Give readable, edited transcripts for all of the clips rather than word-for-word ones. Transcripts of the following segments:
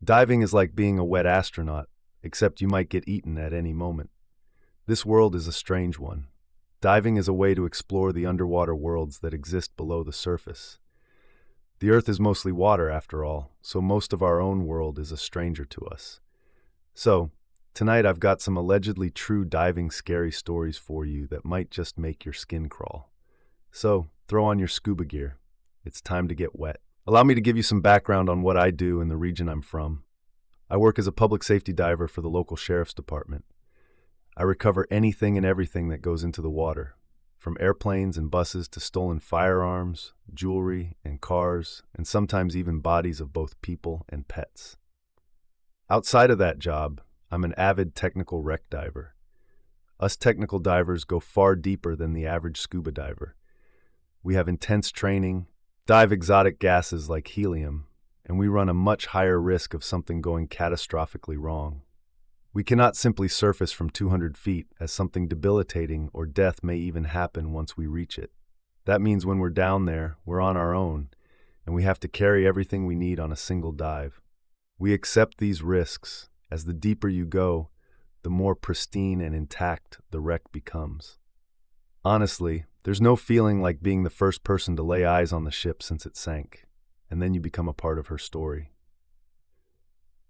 Diving is like being a wet astronaut, except you might get eaten at any moment. This world is a strange one. Diving is a way to explore the underwater worlds that exist below the surface. The Earth is mostly water, after all, so most of our own world is a stranger to us. So, tonight I've got some allegedly true diving scary stories for you that might just make your skin crawl. So, throw on your scuba gear. It's time to get wet. Allow me to give you some background on what I do in the region I'm from. I work as a public safety diver for the local sheriff's department. I recover anything and everything that goes into the water, from airplanes and buses to stolen firearms, jewelry, and cars, and sometimes even bodies of both people and pets. Outside of that job, I'm an avid technical wreck diver. Us technical divers go far deeper than the average scuba diver. We have intense training, dive exotic gases like helium, and we run a much higher risk of something going catastrophically wrong. We cannot simply surface from 200 feet, as something debilitating or death may even happen once we reach it. That means when we're down there, we're on our own, and we have to carry everything we need on a single dive. We accept these risks, as the deeper you go, the more pristine and intact the wreck becomes. Honestly, there's no feeling like being the first person to lay eyes on the ship since it sank, and then you become a part of her story.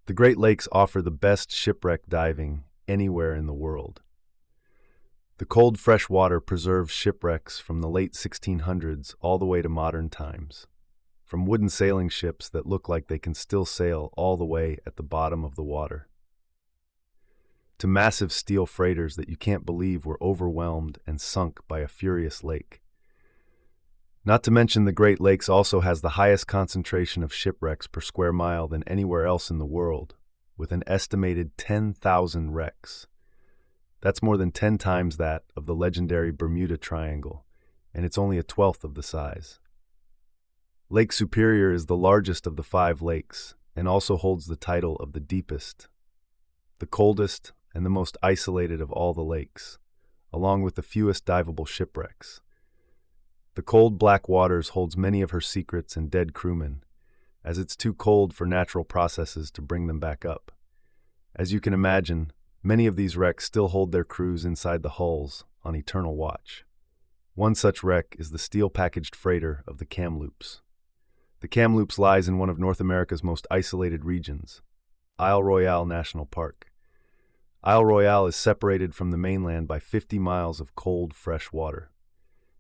The Great Lakes offer the best shipwreck diving anywhere in the world. The cold, fresh water preserves shipwrecks from the late 1600s all the way to modern times, from wooden sailing ships that look like they can still sail all the way at the bottom of the water, to massive steel freighters that you can't believe were overwhelmed and sunk by a furious lake. Not to mention the Great Lakes also has the highest concentration of shipwrecks per square mile than anywhere else in the world, with an estimated 10,000 wrecks. That's more than 10 times that of the legendary Bermuda Triangle, and it's only a 1/12 of the size. Lake Superior is the largest of the 5 lakes, and also holds the title of the deepest, the coldest, and the most isolated of all the lakes, along with the fewest diveable shipwrecks. The cold black waters holds many of her secrets and dead crewmen, as it's too cold for natural processes to bring them back up. As you can imagine, many of these wrecks still hold their crews inside the hulls on eternal watch. One such wreck is the steel-packaged freighter of the Kamloops. The Kamloops lies in one of North America's most isolated regions, Isle Royale National Park. Isle Royale is separated from the mainland by 50 miles of cold, fresh water.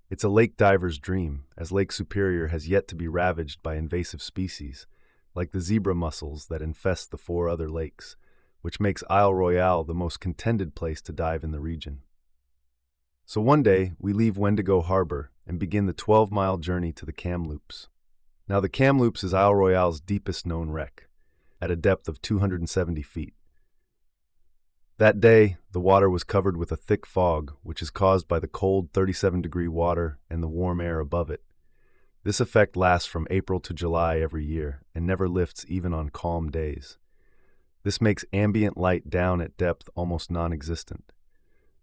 It's a lake diver's dream, as Lake Superior has yet to be ravaged by invasive species, like the zebra mussels that infest the 4 other lakes, which makes Isle Royale the most contended place to dive in the region. So one day, we leave Wendigo Harbor and begin the 12-mile journey to the Kamloops. Now, the Kamloops is Isle Royale's deepest known wreck, at a depth of 270 feet. That day, the water was covered with a thick fog, which is caused by the cold 37-degree water and the warm air above it. This effect lasts from April to July every year and never lifts even on calm days. This makes ambient light down at depth almost non-existent.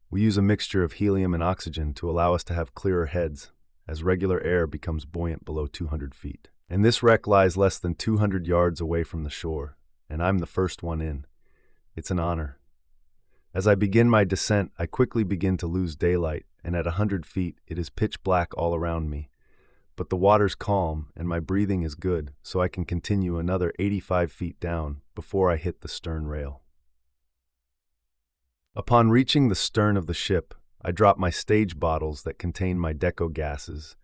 We use a mixture of helium and oxygen to allow us to have clearer heads, as regular air becomes buoyant below 200 feet. And this wreck lies less than 200 yards away from the shore, and I'm the first one in. It's an honor. As I begin my descent, I quickly begin to lose daylight, and at 100 feet, it is pitch black all around me. But the water's calm, and my breathing is good, so I can continue another 85 feet down before I hit the stern rail. Upon reaching the stern of the ship, I drop my stage bottles that contain my deco gases,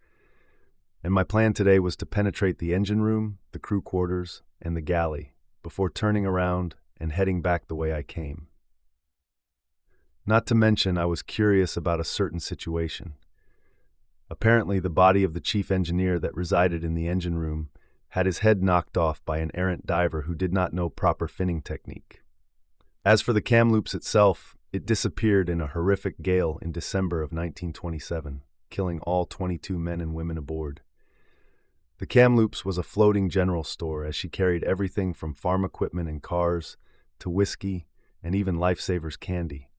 and my plan today was to penetrate the engine room, the crew quarters, and the galley, before turning around and heading back the way I came. Not to mention, I was curious about a certain situation. Apparently, the body of the chief engineer that resided in the engine room had his head knocked off by an errant diver who did not know proper finning technique. As for the Kamloops itself, it disappeared in a horrific gale in December of 1927, killing all 22 men and women aboard. The Kamloops was a floating general store, as she carried everything from farm equipment and cars to whiskey and even Lifesavers candy.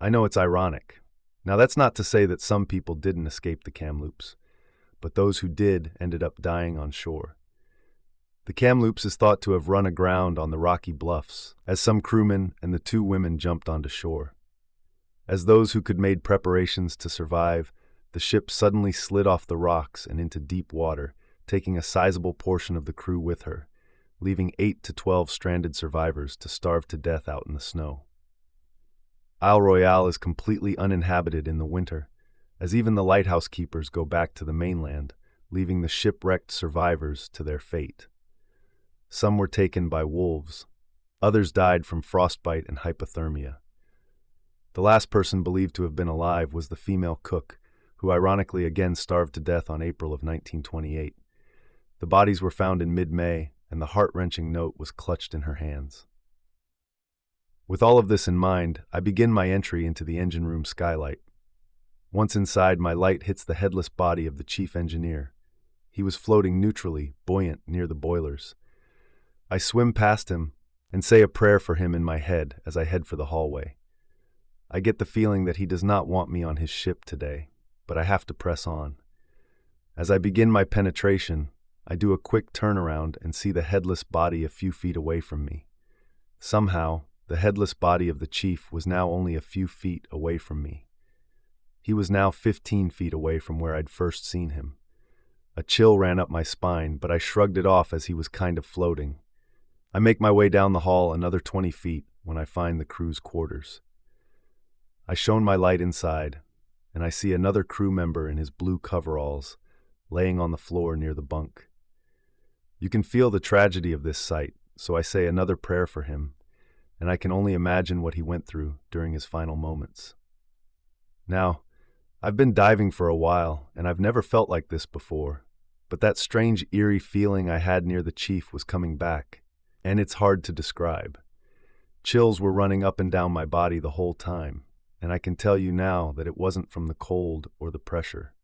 I know it's ironic. Now, that's not to say that some people didn't escape the Kamloops, but those who did ended up dying on shore. The Kamloops is thought to have run aground on the rocky bluffs, as some crewmen and the two women jumped onto shore. As those who could made preparations to survive, the ship suddenly slid off the rocks and into deep water, taking a sizable portion of the crew with her, leaving 8 to 12 stranded survivors to starve to death out in the snow. Isle Royale is completely uninhabited in the winter, as even the lighthouse keepers go back to the mainland, leaving the shipwrecked survivors to their fate. Some were taken by wolves. Others died from frostbite and hypothermia. The last person believed to have been alive was the female cook, who ironically again starved to death on April of 1928. The bodies were found in mid-May, and the heart-wrenching note was clutched in her hands. With all of this in mind, I begin my entry into the engine room skylight. Once inside, my light hits the headless body of the chief engineer. He was floating neutrally, buoyant, near the boilers. I swim past him and say a prayer for him in my head as I head for the hallway. I get the feeling that he does not want me on his ship today, but I have to press on. As I begin my penetration, I do a quick turnaround and see the headless body a few feet away from me. Somehow, the headless body of the chief was now only a few feet away from me. He was now 15 feet away from where I'd first seen him. A chill ran up my spine, but I shrugged it off as he was kind of floating. I make my way down the hall another 20 feet when I find the crew's quarters. I shone my light inside, and I see another crew member in his blue coveralls, laying on the floor near the bunk. You can feel the tragedy of this sight, so I say another prayer for him, and I can only imagine what he went through during his final moments. Now, I've been diving for a while, and I've never felt like this before, but that strange eerie feeling I had near the chief was coming back, and it's hard to describe. Chills were running up and down my body the whole time, and I can tell you now that it wasn't from the cold or the pressure.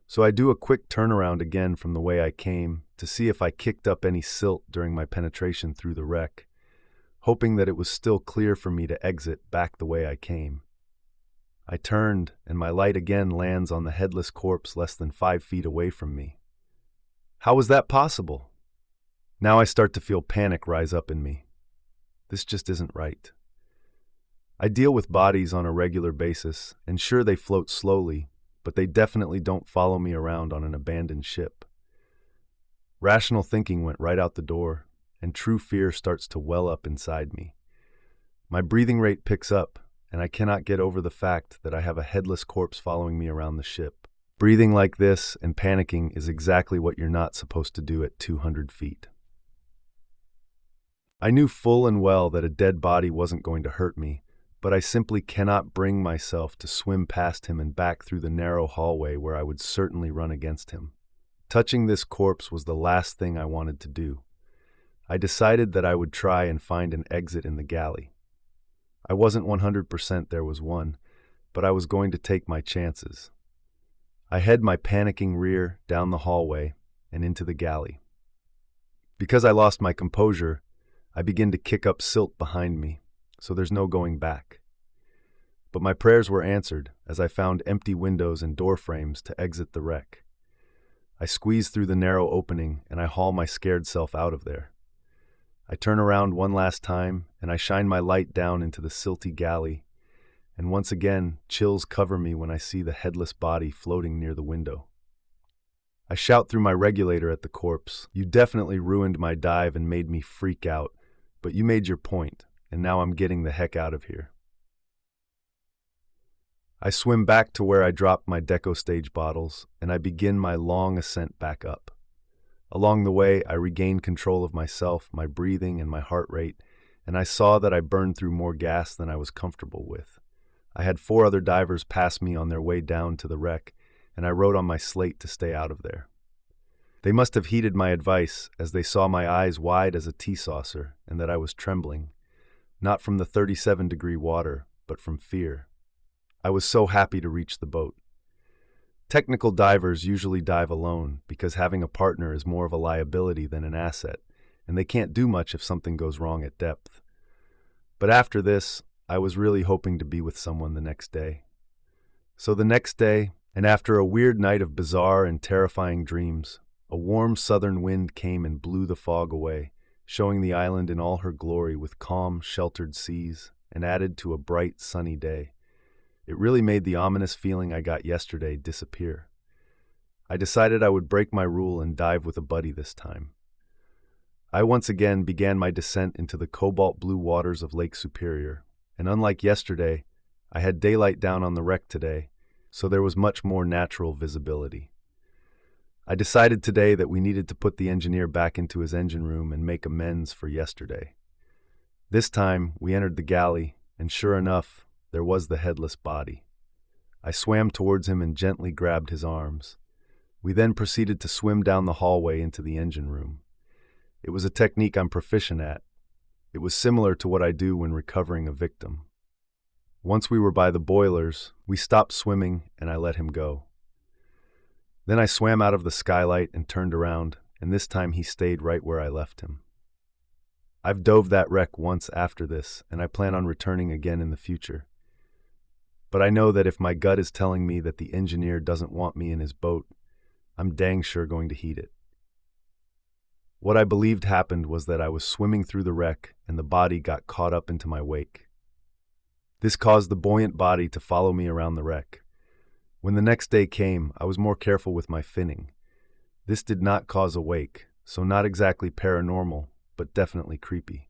So I do a quick turnaround again from the way I came to see if I kicked up any silt during my penetration through the wreck, hoping that it was still clear for me to exit back the way I came. I turned, and my light again lands on the headless corpse less than 5 feet away from me. How was that possible? Now I start to feel panic rise up in me. This just isn't right. I deal with bodies on a regular basis, and sure, they float slowly, but they definitely don't follow me around on an abandoned ship. Rational thinking went right out the door, and true fear starts to well up inside me. My breathing rate picks up, and I cannot get over the fact that I have a headless corpse following me around the ship. Breathing like this and panicking is exactly what you're not supposed to do at 200 feet. I knew full and well that a dead body wasn't going to hurt me, but I simply cannot bring myself to swim past him and back through the narrow hallway where I would certainly run against him. Touching this corpse was the last thing I wanted to do. I decided that I would try and find an exit in the galley. I wasn't 100% there was one, but I was going to take my chances. I head my panicking rear down the hallway and into the galley. Because I lost my composure, I begin to kick up silt behind me, so there's no going back. But my prayers were answered as I found empty windows and door frames to exit the wreck. I squeeze through the narrow opening and I haul my scared self out of there. I turn around one last time and I shine my light down into the silty galley, and once again chills cover me when I see the headless body floating near the window. I shout through my regulator at the corpse, "You definitely ruined my dive and made me freak out, but you made your point, and now I'm getting the heck out of here." I swim back to where I dropped my Deco Stage bottles, and I begin my long ascent back up. Along the way, I regained control of myself, my breathing, and my heart rate, and I saw that I burned through more gas than I was comfortable with. I had 4 other divers pass me on their way down to the wreck, and I wrote on my slate to stay out of there. They must have heeded my advice, as they saw my eyes wide as a tea saucer and that I was trembling, not from the 37-degree water, but from fear. I was so happy to reach the boat. Technical divers usually dive alone because having a partner is more of a liability than an asset, and they can't do much if something goes wrong at depth. But after this, I was really hoping to be with someone the next day. So the next day, and after a weird night of bizarre and terrifying dreams, A warm southern wind came and blew the fog away, showing the island in all her glory with calm, sheltered seas, and added to a bright, sunny day. It really made the ominous feeling I got yesterday disappear. I decided I would break my rule and dive with a buddy this time. I once again began my descent into the cobalt blue waters of Lake Superior, and unlike yesterday, I had daylight down on the wreck today, so there was much more natural visibility. I decided today that we needed to put the engineer back into his engine room and make amends for yesterday. This time, we entered the galley, and sure enough, there was the headless body. I swam towards him and gently grabbed his arms. We then proceeded to swim down the hallway into the engine room. It was a technique I'm proficient at. It was similar to what I do when recovering a victim. Once we were by the boilers, we stopped swimming and I let him go. Then I swam out of the skylight and turned around, and this time he stayed right where I left him. I've dove that wreck once after this, and I plan on returning again in the future. But I know that if my gut is telling me that the engineer doesn't want me in his boat, I'm dang sure going to heed it. What I believed happened was that I was swimming through the wreck and the body got caught up into my wake. This caused the buoyant body to follow me around the wreck. When the next day came, I was more careful with my finning. This did not cause a wake, so not exactly paranormal, but definitely creepy.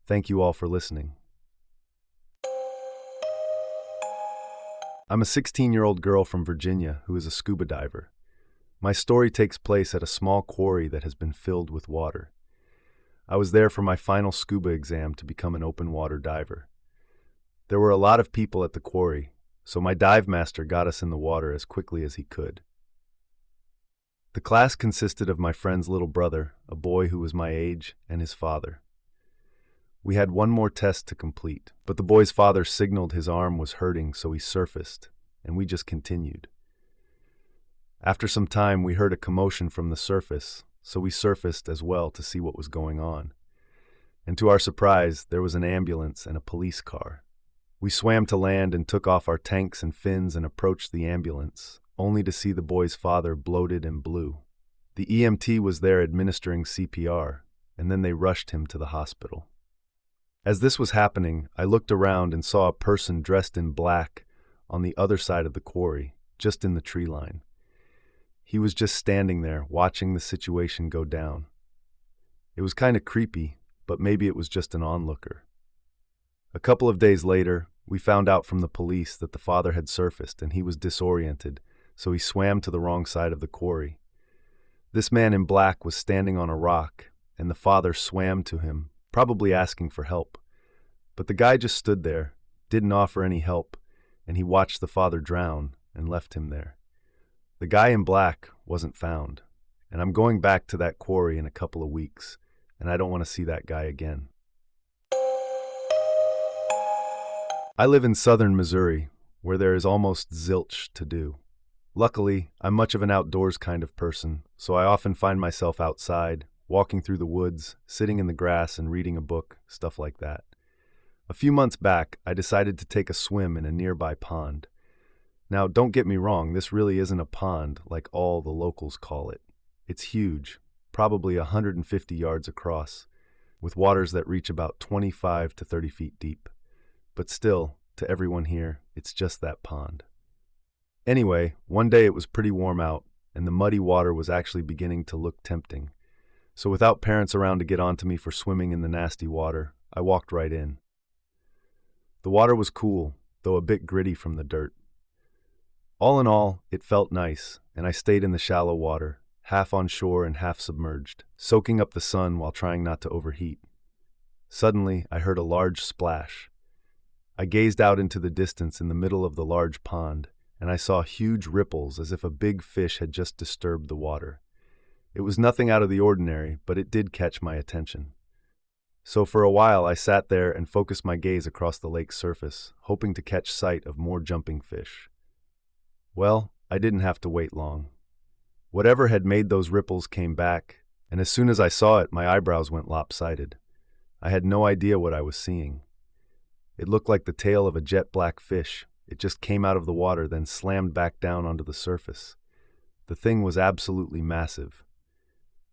Thank you all for listening. I'm a 16-year-old girl from Virginia who is a scuba diver. My story takes place at a small quarry that has been filled with water. I was there for my final scuba exam to become an open water diver. There were a lot of people at the quarry, so my dive master got us in the water as quickly as he could. The class consisted of my friend's little brother, a boy who was my age, and his father. We had one more test to complete, but the boy's father signaled his arm was hurting, so he surfaced, and we just continued. After some time, we heard a commotion from the surface, so we surfaced as well to see what was going on. And to our surprise, there was an ambulance and a police car. We swam to land and took off our tanks and fins and approached the ambulance, only to see the boy's father bloated and blue. The EMT was there administering CPR, and then they rushed him to the hospital. As this was happening, I looked around and saw a person dressed in black on the other side of the quarry, just in the tree line. He was just standing there, watching the situation go down. It was kind of creepy, but maybe it was just an onlooker. A couple of days later, we found out from the police that the father had surfaced and he was disoriented, so he swam to the wrong side of the quarry. This man in black was standing on a rock, and the father swam to him, probably asking for help. But the guy just stood there, didn't offer any help, and he watched the father drown and left him there. The guy in black wasn't found, and I'm going back to that quarry in a couple of weeks, and I don't want to see that guy again. I live in southern Missouri, where there is almost zilch to do. Luckily, I'm much of an outdoors kind of person, so I often find myself outside, walking through the woods, sitting in the grass and reading a book, stuff like that. A few months back, I decided to take a swim in a nearby pond. Now, don't get me wrong, this really isn't a pond like all the locals call it. It's huge, probably 150 yards across, with waters that reach about 25 to 30 feet deep. But still, to everyone here, it's just that pond. Anyway, one day it was pretty warm out, and the muddy water was actually beginning to look tempting. So without parents around to get onto me for swimming in the nasty water, I walked right in. The water was cool, though a bit gritty from the dirt. All in all, it felt nice, and I stayed in the shallow water, half on shore and half submerged, soaking up the sun while trying not to overheat. Suddenly, I heard a large splash. I gazed out into the distance in the middle of the large pond, and I saw huge ripples as if a big fish had just disturbed the water. It was nothing out of the ordinary, but it did catch my attention. So for a while, I sat there and focused my gaze across the lake's surface, hoping to catch sight of more jumping fish. Well, I didn't have to wait long. Whatever had made those ripples came back, and as soon as I saw it, my eyebrows went lopsided. I had no idea what I was seeing. It looked like the tail of a jet black fish. It just came out of the water, then slammed back down onto the surface. The thing was absolutely massive.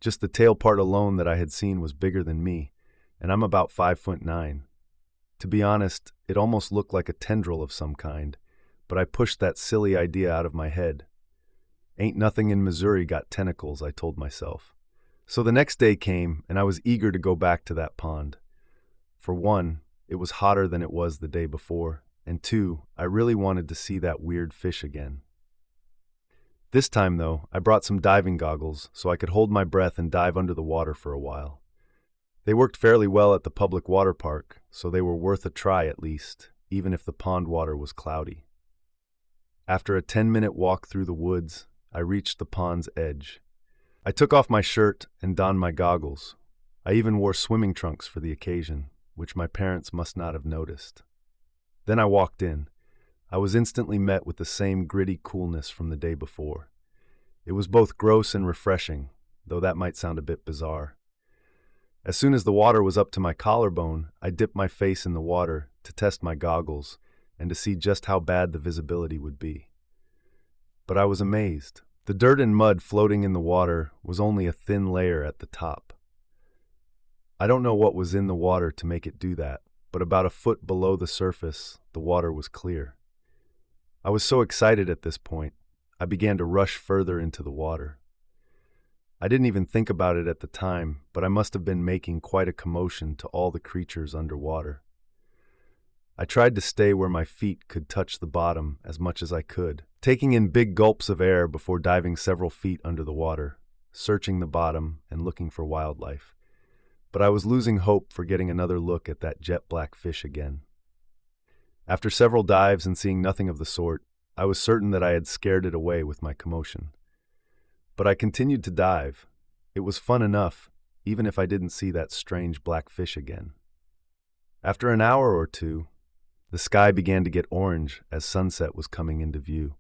Just the tail part alone that I had seen was bigger than me, and I'm about 5'9". To be honest, it almost looked like a tendril of some kind, but I pushed that silly idea out of my head. Ain't nothing in Missouri got tentacles, I told myself. So the next day came, and I was eager to go back to that pond. For one, it was hotter than it was the day before, and two, I really wanted to see that weird fish again. This time, though, I brought some diving goggles so I could hold my breath and dive under the water for a while. They worked fairly well at the public water park, so they were worth a try at least, even if the pond water was cloudy. After a 10-minute walk through the woods, I reached the pond's edge. I took off my shirt and donned my goggles. I even wore swimming trunks for the occasion, which my parents must not have noticed. Then I walked in. I was instantly met with the same gritty coolness from the day before. It was both gross and refreshing, though that might sound a bit bizarre. As soon as the water was up to my collarbone, I dipped my face in the water to test my goggles and to see just how bad the visibility would be. But I was amazed. The dirt and mud floating in the water was only a thin layer at the top. I don't know what was in the water to make it do that, but about a foot below the surface, the water was clear. I was so excited at this point, I began to rush further into the water. I didn't even think about it at the time, but I must have been making quite a commotion to all the creatures underwater. I tried to stay where my feet could touch the bottom as much as I could, taking in big gulps of air before diving several feet under the water, searching the bottom and looking for wildlife. But I was losing hope for getting another look at that jet black fish again. After several dives and seeing nothing of the sort, I was certain that I had scared it away with my commotion. But I continued to dive. It was fun enough, even if I didn't see that strange black fish again. After an hour or two, the sky began to get orange as sunset was coming into view.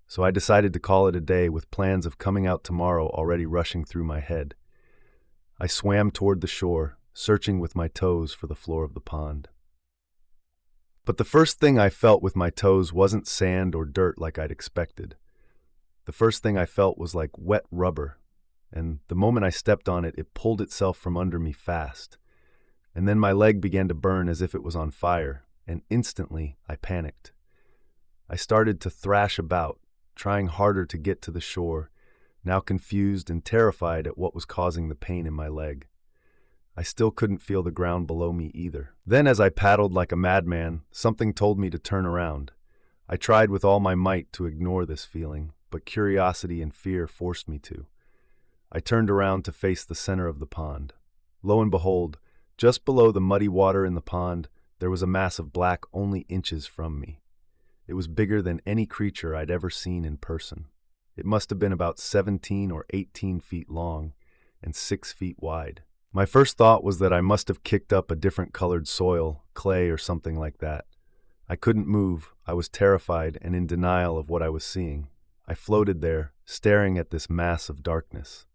So I decided to call it a day with plans of coming out tomorrow already rushing through my head. I swam toward the shore, searching with my toes for the floor of the pond. But the first thing I felt with my toes wasn't sand or dirt like I'd expected. The first thing I felt was like wet rubber, and the moment I stepped on it, it pulled itself from under me fast. And then my leg began to burn as if it was on fire, and instantly I panicked. I started to thrash about, trying harder to get to the shore, now confused and terrified at what was causing the pain in my leg. I still couldn't feel the ground below me either. Then, as I paddled like a madman, something told me to turn around. I tried with all my might to ignore this feeling, but curiosity and fear forced me to. I turned around to face the center of the pond. Lo and behold, just below the muddy water in the pond, there was a mass of black only inches from me. It was bigger than any creature I'd ever seen in person. It must have been about 17 or 18 feet long and 6 feet wide. My first thought was that I must have kicked up a different colored soil, clay or something like that. I couldn't move. I was terrified and in denial of what I was seeing. I floated there, staring at this mass of darkness.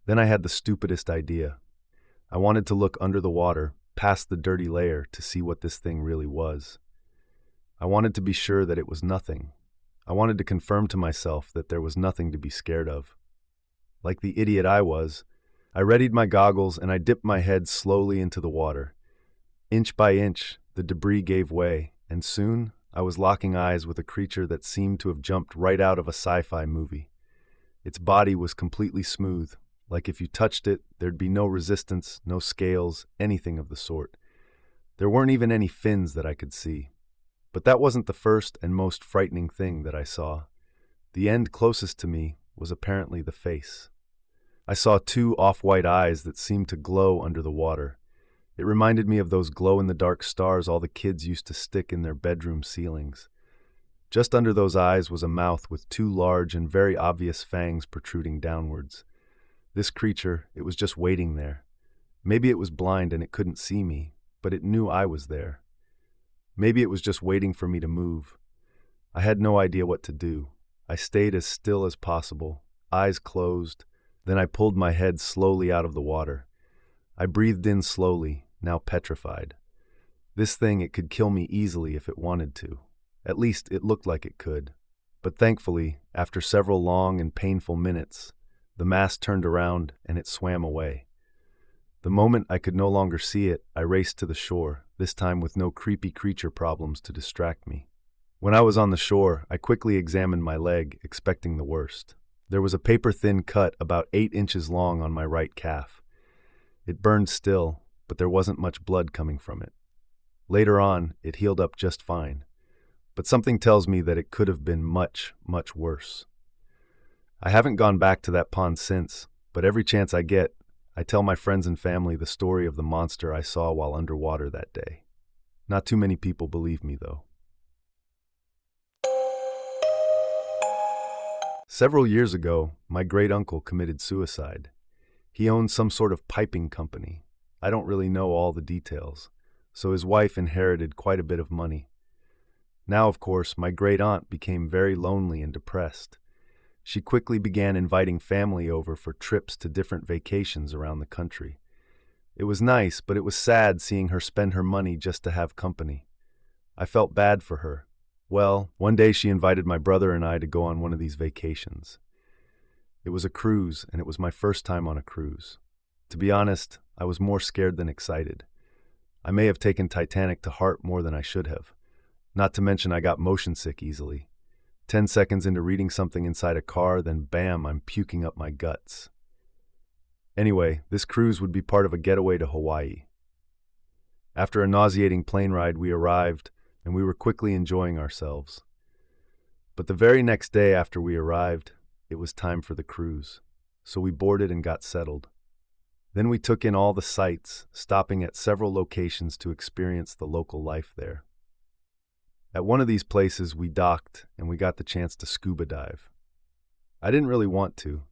Then I had the stupidest idea. I wanted to look under the water, past the dirty layer, to see what this thing really was. I wanted to be sure that it was nothing. I wanted to confirm to myself that there was nothing to be scared of. Like the idiot I was, I readied my goggles and I dipped my head slowly into the water. Inch by inch, the debris gave way, and soon I was locking eyes with a creature that seemed to have jumped right out of a sci-fi movie. Its body was completely smooth, like if you touched it, there'd be no resistance, no scales, anything of the sort. There weren't even any fins that I could see. But that wasn't the first and most frightening thing that I saw. The end closest to me was apparently the face. I saw two off-white eyes that seemed to glow under the water. It reminded me of those glow-in-the-dark stars all the kids used to stick in their bedroom ceilings. Just under those eyes was a mouth with two large and very obvious fangs protruding downwards. This creature, it was just waiting there. Maybe it was blind and it couldn't see me, but it knew I was there. Maybe it was just waiting for me to move. I had no idea what to do. I stayed as still as possible, eyes closed. Then I pulled my head slowly out of the water. I breathed in slowly, now petrified. This thing, it could kill me easily if it wanted to. At least it looked like it could. But thankfully, after several long and painful minutes, The mass turned around and it swam away. The moment I could no longer see it, I raced to the shore, this time with no creepy creature problems to distract me. When I was on the shore, I quickly examined my leg, expecting the worst. There was a paper-thin cut about 8 inches long on my right calf. It burned still, but there wasn't much blood coming from it. Later on, it healed up just fine, but something tells me that it could have been much, much worse. I haven't gone back to that pond since, but every chance I get, I tell my friends and family the story of the monster I saw while underwater that day. Not too many people believe me, though. Several years ago, my great-uncle committed suicide. He owned some sort of piping company. I don't really know all the details, so his wife inherited quite a bit of money. Now, of course, my great-aunt became very lonely and depressed. She quickly began inviting family over for trips to different vacations around the country. It was nice, but it was sad seeing her spend her money just to have company. I felt bad for her. Well, one day she invited my brother and I to go on one of these vacations. It was a cruise, and it was my first time on a cruise. To be honest, I was more scared than excited. I may have taken Titanic to heart more than I should have. Not to mention I got motion sick easily. 10 seconds into reading something inside a car, then bam, I'm puking up my guts. Anyway, this cruise would be part of a getaway to Hawaii. After a nauseating plane ride, we arrived, and we were quickly enjoying ourselves. But the very next day after we arrived, it was time for the cruise, so we boarded and got settled. Then we took in all the sights, stopping at several locations to experience the local life there. At one of these places, we docked, and we got the chance to scuba dive. I didn't really want to.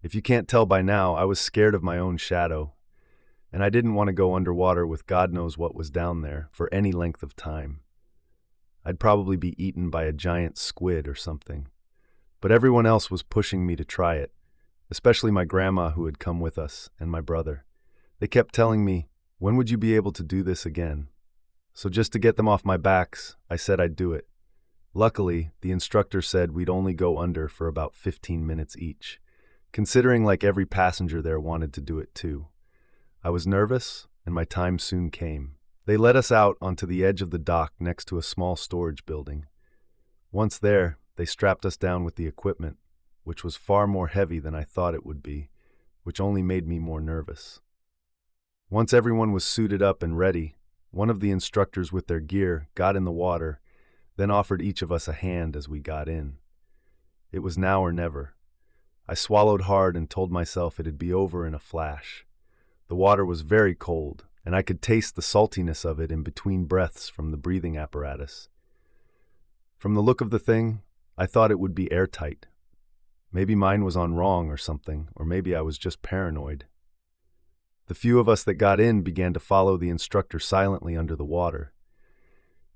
If you can't tell by now, I was scared of my own shadow, and I didn't want to go underwater with God knows what was down there for any length of time. I'd probably be eaten by a giant squid or something. But everyone else was pushing me to try it, especially my grandma who had come with us and my brother. They kept telling me, "When would you be able to do this again?" So just to get them off my backs, I said I'd do it. Luckily, the instructor said we'd only go under for about 15 minutes each, considering like every passenger there wanted to do it too. I was nervous, and my time soon came. They led us out onto the edge of the dock next to a small storage building. Once there, they strapped us down with the equipment, which was far more heavy than I thought it would be, which only made me more nervous. Once everyone was suited up and ready, one of the instructors with their gear got in the water, then offered each of us a hand as we got in. It was now or never. I swallowed hard and told myself it'd be over in a flash. The water was very cold, and I could taste the saltiness of it in between breaths from the breathing apparatus. From the look of the thing, I thought it would be airtight. Maybe mine was on wrong or something, or maybe I was just paranoid. The few of us that got in began to follow the instructor silently under the water.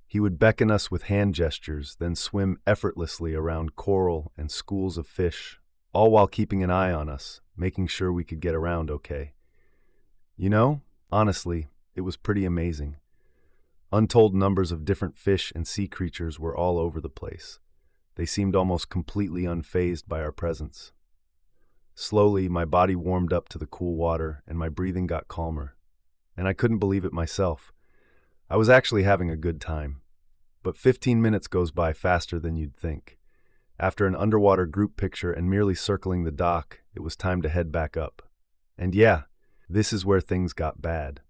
He would beckon us with hand gestures, then swim effortlessly around coral and schools of fish, all while keeping an eye on us, making sure we could get around okay. You know, honestly, it was pretty amazing. Untold numbers of different fish and sea creatures were all over the place. They seemed almost completely unfazed by our presence. Slowly, my body warmed up to the cool water, and my breathing got calmer. And I couldn't believe it myself. I was actually having a good time. But 15 minutes goes by faster than you'd think. After an underwater group picture and merely circling the dock, it was time to head back up. And yeah, this is where things got bad.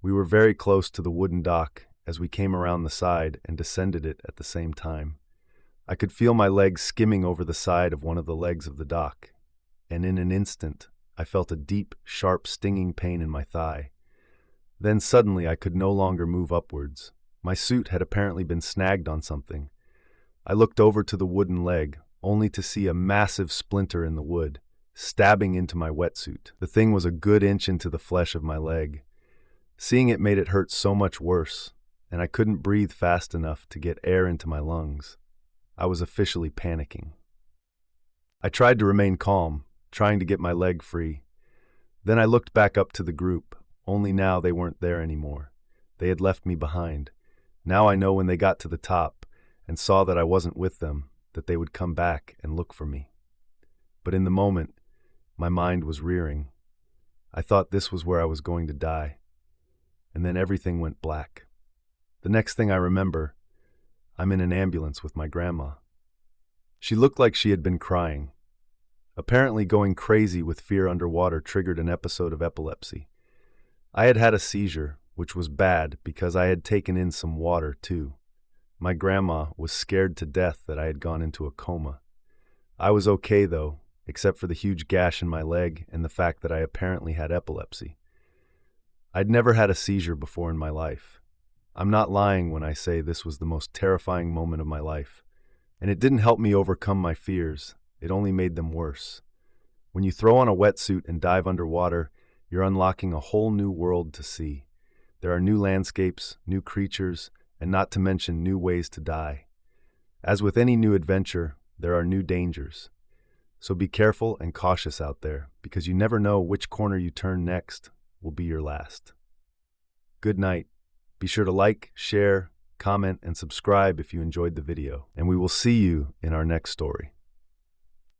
We were very close to the wooden dock as we came around the side and descended it at the same time. I could feel my legs skimming over the side of one of the legs of the dock, and in an instant, I felt a deep, sharp, stinging pain in my thigh. Then suddenly I could no longer move upwards. My suit had apparently been snagged on something. I looked over to the wooden leg, only to see a massive splinter in the wood, stabbing into my wetsuit. The thing was a good inch into the flesh of my leg. Seeing it made it hurt so much worse, and I couldn't breathe fast enough to get air into my lungs. I was officially panicking. I tried to remain calm, trying to get my leg free. Then I looked back up to the group, only now they weren't there anymore. They had left me behind. Now I know when they got to the top and saw that I wasn't with them, that they would come back and look for me. but in the moment, my mind was rearing. I thought this was where I was going to die, and then everything went black. The next thing I remember, I'm in an ambulance with my grandma. She looked like she had been crying. Apparently going crazy with fear underwater triggered an episode of epilepsy. I had had a seizure, which was bad because I had taken in some water too. My grandma was scared to death that I had gone into a coma. I was okay though, except for the huge gash in my leg and the fact that I apparently had epilepsy. I'd never had a seizure before in my life. I'm not lying when I say this was the most terrifying moment of my life. And it didn't help me overcome my fears, it only made them worse. When you throw on a wetsuit and dive underwater, you're unlocking a whole new world to see. There are new landscapes, new creatures, and not to mention new ways to die. As with any new adventure, there are new dangers. So be careful and cautious out there, because you never know which corner you turn next will be your last. Good night. Be sure to like, share, comment, and subscribe if you enjoyed the video, and we will see you in our next story.